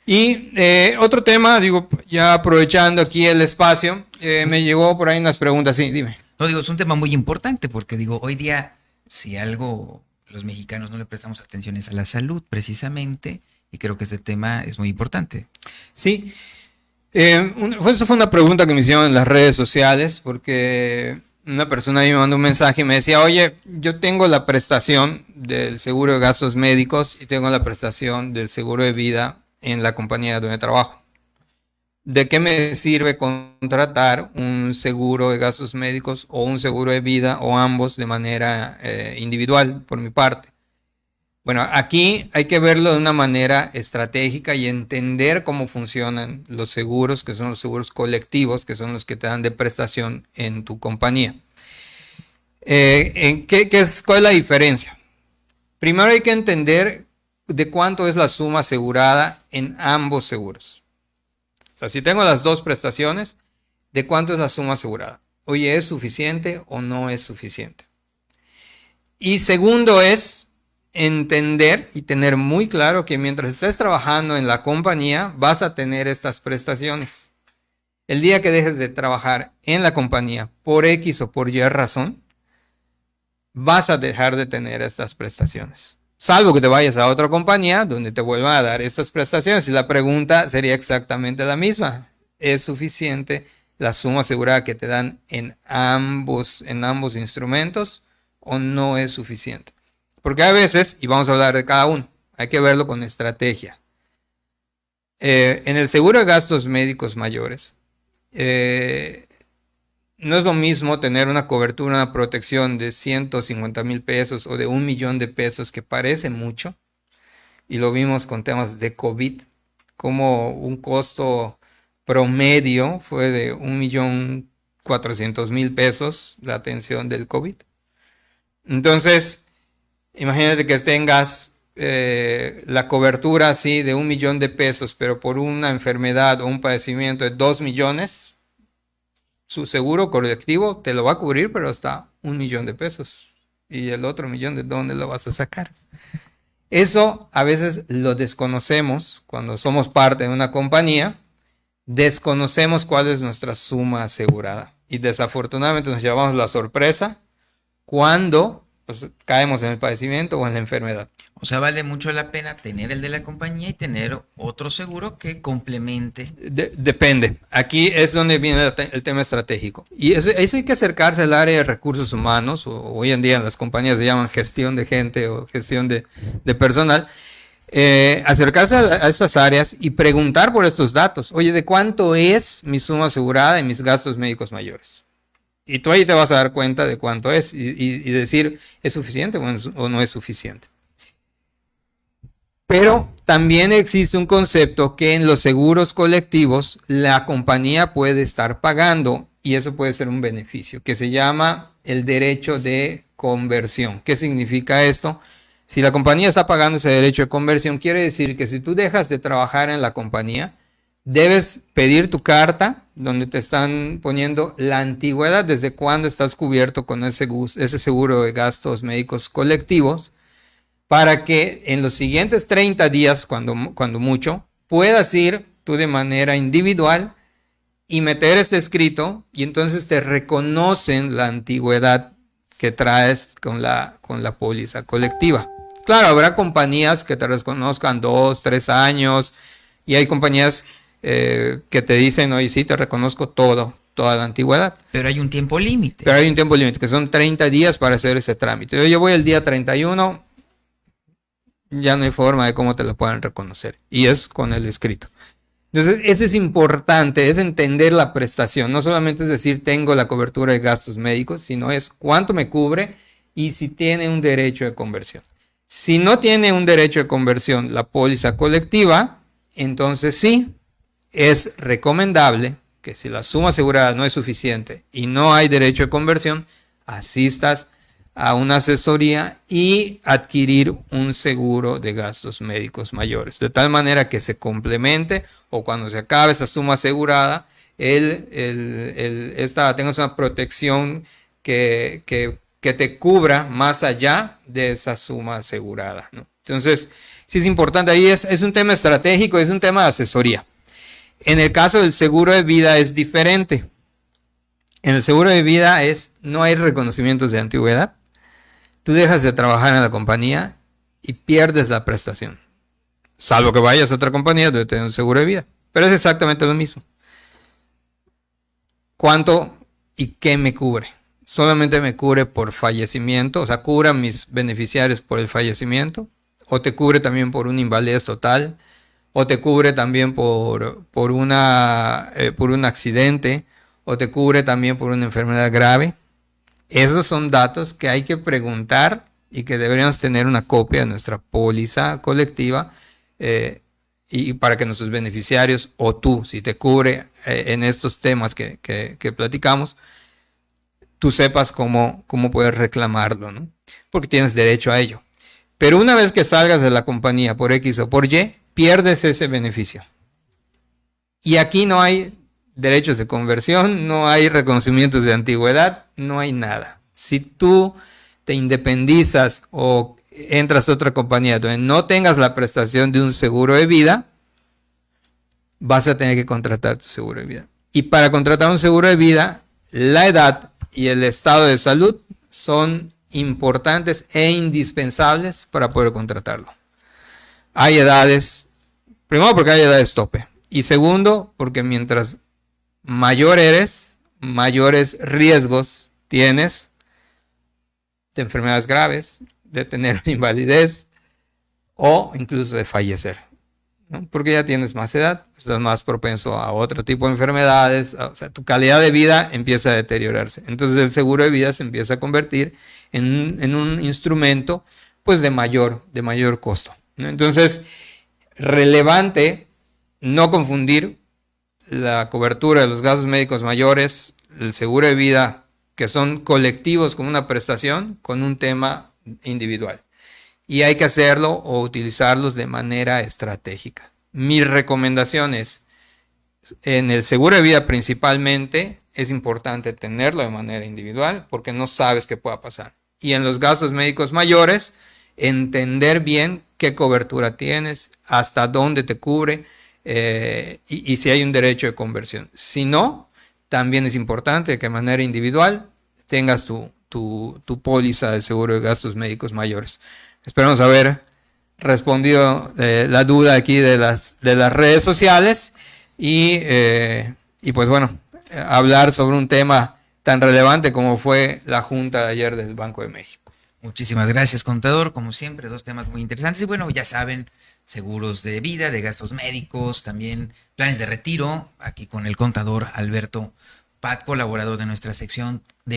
Y otro tema, digo, ya aprovechando aquí el espacio, me llegó por ahí unas preguntas, sí, dime. No digo, es un tema muy importante porque digo, hoy día, si algo los mexicanos no le prestamos atención es a la salud, precisamente, y creo que este tema es muy importante. Sí, eso fue una pregunta que me hicieron en las redes sociales, porque una persona ahí me mandó un mensaje y me decía, oye, yo tengo la prestación del seguro de gastos médicos y tengo la prestación del seguro de vida en la compañía donde trabajo. ¿De qué me sirve contratar un seguro de gastos médicos o un seguro de vida o ambos de manera individual por mi parte? Bueno, aquí hay que verlo de una manera estratégica y entender cómo funcionan los seguros, que son los seguros colectivos, que son los que te dan de prestación en tu compañía. ¿Cuál es la diferencia? Primero hay que entender de cuánto es la suma asegurada en ambos seguros. O sea, si tengo las dos prestaciones, ¿de cuánto es la suma asegurada? Oye, ¿es suficiente o no es suficiente? Y segundo es entender y tener muy claro que mientras estés trabajando en la compañía, vas a tener estas prestaciones. El día que dejes de trabajar en la compañía por X o por Y razón, vas a dejar de tener estas prestaciones. Salvo que te vayas a otra compañía donde te vuelvan a dar estas prestaciones. Y la pregunta sería exactamente la misma. ¿Es suficiente la suma asegurada que te dan en ambos instrumentos o no es suficiente? Porque a veces, y vamos a hablar de cada uno, hay que verlo con estrategia. En el seguro de gastos médicos mayores, no es lo mismo tener una cobertura, una protección de 150,000 pesos o de 1,000,000 de pesos, que parece mucho, y lo vimos con temas de COVID, como un costo promedio fue de 1,400,000 pesos la atención del COVID. Entonces, imagínate que tengas la cobertura así de 1,000,000 de pesos, pero por una enfermedad o un padecimiento de 2,000,000, su seguro colectivo te lo va a cubrir, pero hasta 1,000,000 de pesos. Y el otro 1,000,000, ¿de dónde lo vas a sacar? Eso a veces lo desconocemos cuando somos parte de una compañía, desconocemos cuál es nuestra suma asegurada. Y desafortunadamente nos llevamos la sorpresa cuando pues, caemos en el padecimiento o en la enfermedad. O sea, vale mucho la pena tener el de la compañía y tener otro seguro que complemente. Depende. Aquí es donde viene el tema estratégico. Y eso hay que acercarse al área de recursos humanos, o hoy en día en las compañías se llaman gestión de gente o gestión de personal. Acercarse a estas áreas y preguntar por estos datos. Oye, ¿de cuánto es mi suma asegurada y mis gastos médicos mayores? Y tú ahí te vas a dar cuenta de cuánto es y decir, ¿es suficiente o no es suficiente? Pero también existe un concepto que en los seguros colectivos la compañía puede estar pagando, y eso puede ser un beneficio, que se llama el derecho de conversión. ¿Qué significa esto? Si la compañía está pagando ese derecho de conversión, quiere decir que si tú dejas de trabajar en la compañía, debes pedir tu carta donde te están poniendo la antigüedad, desde cuándo estás cubierto con ese seguro de gastos médicos colectivos, para que en los siguientes 30 días, cuando mucho, puedas ir tú de manera individual y meter este escrito, y entonces te reconocen la antigüedad que traes con la póliza colectiva. Claro, habrá compañías que te reconozcan 2, 3 años, y hay compañías que te dicen, oye, sí, te reconozco toda la antigüedad. Pero hay un tiempo límite. Pero hay un tiempo límite, que son 30 días para hacer ese trámite. Yo voy el día 31, ya no hay forma de cómo te lo puedan reconocer. Y es con el escrito. Entonces, eso es importante, es entender la prestación. No solamente es decir, tengo la cobertura de gastos médicos, sino es cuánto me cubre y si tiene un derecho de conversión. Si no tiene un derecho de conversión la póliza colectiva, entonces sí, es recomendable que si la suma asegurada no es suficiente y no hay derecho de conversión, asistas a una asesoría y adquirir un seguro de gastos médicos mayores, de tal manera que se complemente, o cuando se acabe esa suma asegurada, tengas una protección que te cubra más allá de esa suma asegurada, ¿no? Entonces, sí es importante. Ahí es un tema estratégico, es un tema de asesoría. En el caso del seguro de vida es diferente. En el seguro de vida no hay reconocimientos de antigüedad. Tú dejas de trabajar en la compañía y pierdes la prestación. Salvo que vayas a otra compañía donde tengas un seguro de vida. Pero es exactamente lo mismo. ¿Cuánto y qué me cubre? Solamente me cubre por fallecimiento, o sea, cubre a mis beneficiarios por el fallecimiento, o te cubre también por una invalidez total, o te cubre también por un accidente, o te cubre también por una enfermedad grave. Esos son datos que hay que preguntar y que deberíamos tener una copia de nuestra póliza colectiva y para que nuestros beneficiarios o tú, si te cubre en estos temas que platicamos, tú sepas cómo poder reclamarlo, ¿no? Porque tienes derecho a ello. Pero una vez que salgas de la compañía por X o por Y, pierdes ese beneficio. Y aquí no hay derechos de conversión, no hay reconocimientos de antigüedad, no hay nada. Si tú te independizas o entras a otra compañía donde no tengas la prestación de un seguro de vida, vas a tener que contratar tu seguro de vida. Y para contratar un seguro de vida, la edad y el estado de salud son importantes e indispensables para poder contratarlo. Hay edades, primero porque hay edades tope, y segundo porque mientras mayor eres, mayores riesgos tienes de enfermedades graves, de tener una invalidez o incluso de fallecer, ¿no? Porque ya tienes más edad, estás más propenso a otro tipo de enfermedades, o sea, tu calidad de vida empieza a deteriorarse. Entonces el seguro de vida se empieza a convertir en un instrumento pues de mayor costo, ¿no? Entonces, relevante no confundir la cobertura de los gastos médicos mayores, el seguro de vida, que son colectivos como una prestación, con un tema individual. Y hay que hacerlo o utilizarlos de manera estratégica. Mi recomendación es, en el seguro de vida principalmente, es importante tenerlo de manera individual porque no sabes qué pueda pasar. Y en los gastos médicos mayores, entender bien qué cobertura tienes, hasta dónde te cubre y si hay un derecho de conversión. Si no, también es importante que de manera individual tengas tu póliza de seguro de gastos médicos mayores. Esperamos haber respondido la duda aquí de las redes sociales y pues bueno, hablar sobre un tema tan relevante como fue la junta de ayer del Banco de México. Muchísimas gracias, contador. Como siempre, dos temas muy interesantes. Y bueno, ya saben, seguros de vida, de gastos médicos, también planes de retiro, aquí con el contador Alberto Pat, colaborador de nuestra sección de